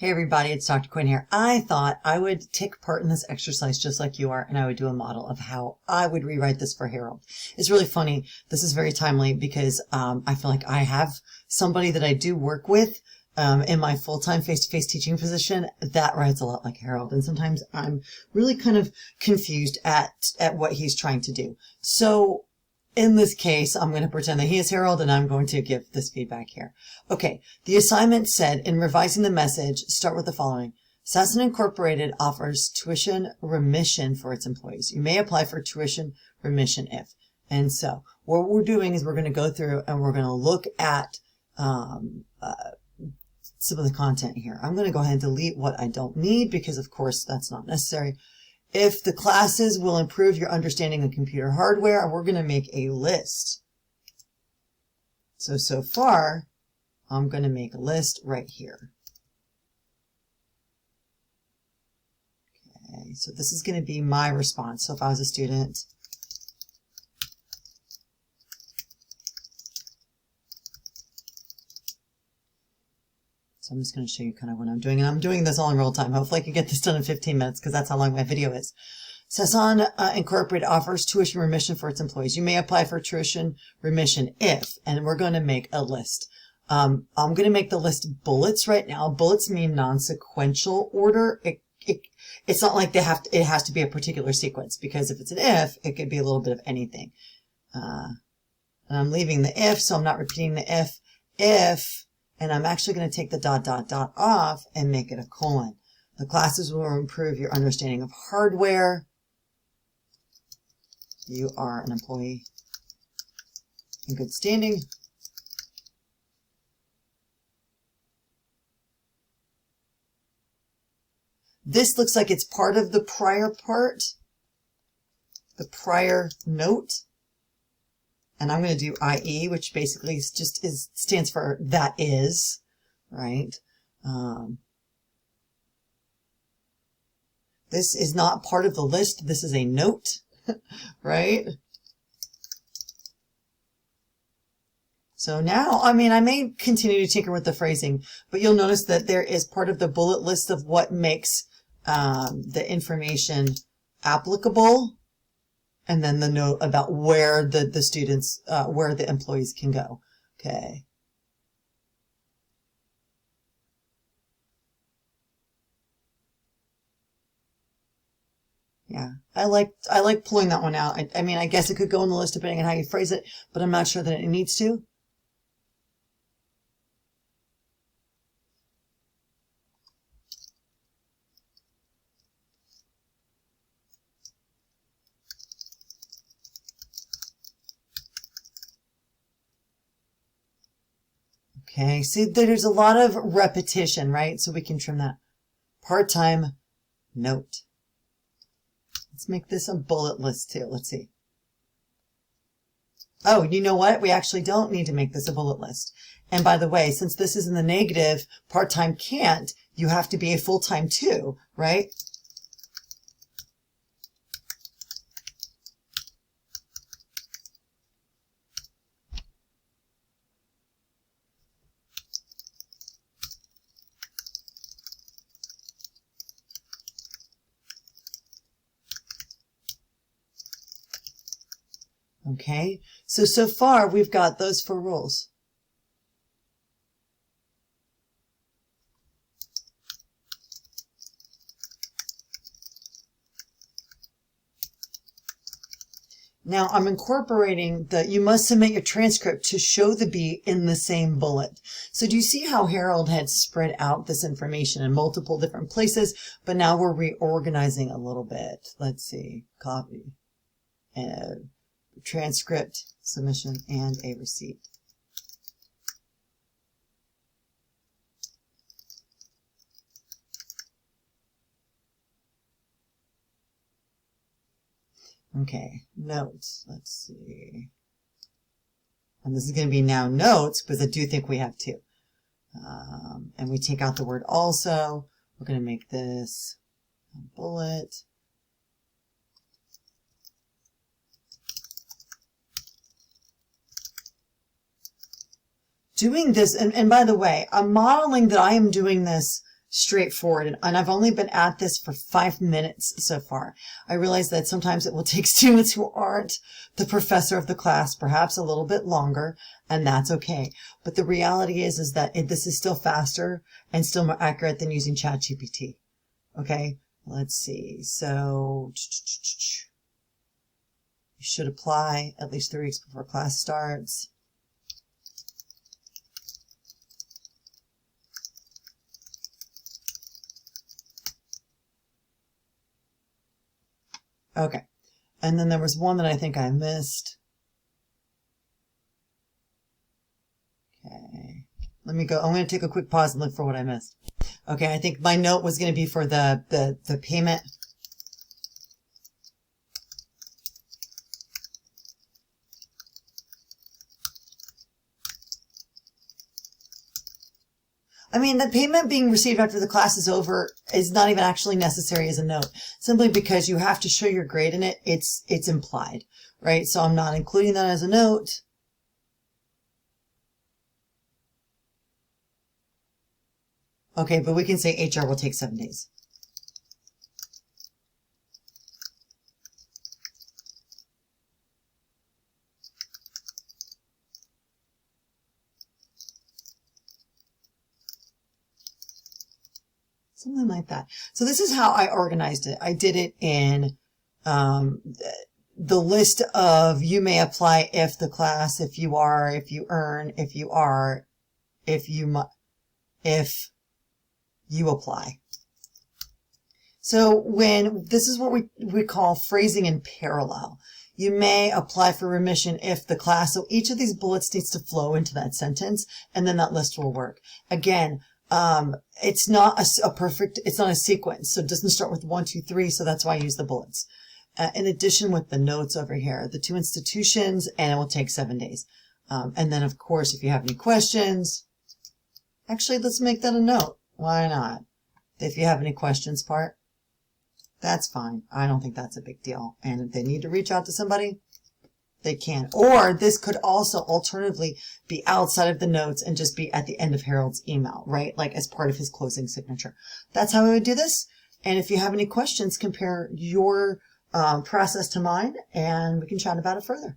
Hey everybody, it's Dr. Quinn here. I thought I would take part in this exercise just like you are, and I would do a model of how I would rewrite this for Harold. It's really funny. This is very timely because I feel like I have somebody that I do work with in my full-time face-to-face teaching position that writes a lot like Harold, and sometimes I'm really kind of confused at what he's trying to do. So in this case, I'm going to pretend that he is Harold, and I'm going to give this feedback here. Okay, the assignment said, in revising the message, start with the following. Sasson Incorporated offers tuition remission for its employees. You may apply for tuition remission if. And so what we're doing is we're going to go through and we're going to look at some of the content here. I'm going to go ahead and delete what I don't need because, of course, that's not necessary. If the classes will improve your understanding of computer hardware, we're going to make a list. So far, I'm going to make a list right here. Okay, so this is going to be my response. So if I was a student, so I'm just going to show you kind of what I'm doing. And I'm doing this all in real time. Hopefully I can get this done in 15 minutes because that's how long my video is. Sasson Incorporated offers tuition remission for its employees. You may apply for tuition remission if, and we're going to make a list. I'm going to make the list bullets right now. Bullets mean non-sequential order. It's not like it has to be a particular sequence, because if it's an if, it could be a little bit of anything. And I'm leaving the if, so I'm not repeating the if, and I'm actually going to take the ... off and make it a colon. The classes will improve your understanding of hardware. You are an employee in good standing. This looks like it's part of the prior part, the prior note. And I'm going to do IE, which basically stands for that is, right? This is not part of the list. This is a note, right? So now, I mean, I may continue to tinker with the phrasing, but you'll notice that there is part of the bullet list of what makes the information applicable, and then the note about where the students, where the employees can go. Okay. Yeah, I like pulling that one out. I mean, I guess it could go in the list depending on how you phrase it, but I'm not sure that it needs to. Okay, see, there's a lot of repetition, right? So we can trim that. Part-time note. Let's make this a bullet list too. Let's see. Oh, you know what? We actually don't need to make this a bullet list. And by the way, since this is in the negative, part-time can't, you have to be a full-time too, right? Okay, so far we've got those 4 rules. Now I'm incorporating you must submit your transcript to show the B in the same bullet. So do you see how Harold had spread out this information in multiple different places, but now we're reorganizing a little bit. Let's see, copy, transcript, submission, and a receipt. Okay, notes, let's see. And this is going to be now notes, because I do think we have 2. And we take out the word also. We're going to make this a bullet. Doing this, and by the way, I'm modeling that I am doing this straightforward. And I've only been at this for 5 minutes so far. I realize that sometimes it will take students who aren't the professor of the class perhaps a little bit longer, and that's okay. But the reality is that this is still faster and still more accurate than using ChatGPT. Okay, let's see. So you should apply at least 3 weeks before class starts. Okay, and then there was one that I think I missed. Okay, let me go. I'm going to take a quick pause and look for what I missed. Okay, I think my note was going to be for the payment. I mean, the payment being received after the class is over is not even actually necessary as a note, simply because you have to show your grade in it. It's implied, right? So I'm not including that as a note. Okay, but we can say HR will take 7 days. Something like that. So this is how I organized it. I did it in the list of you may apply if the class, if you are, if you earn, if you are, if you apply. So this is what we call phrasing in parallel. You may apply for remission if the class, so each of these bullets needs to flow into that sentence, and then that list will work. Again, it's not it's not a sequence, so it doesn't start with 1, 2, 3, so that's why I use the bullets. In addition, with the notes over here, the 2 institutions, and it will take 7 days. And then, of course, if you have any questions, actually, let's make that a note. Why not? If you have any questions part, that's fine. I don't think that's a big deal. And if they need to reach out to somebody, they can. Or this could also alternatively be outside of the notes and just be at the end of Harold's email, right? Like as part of his closing signature. That's how I would do this. And if you have any questions, compare your process to mine and we can chat about it further.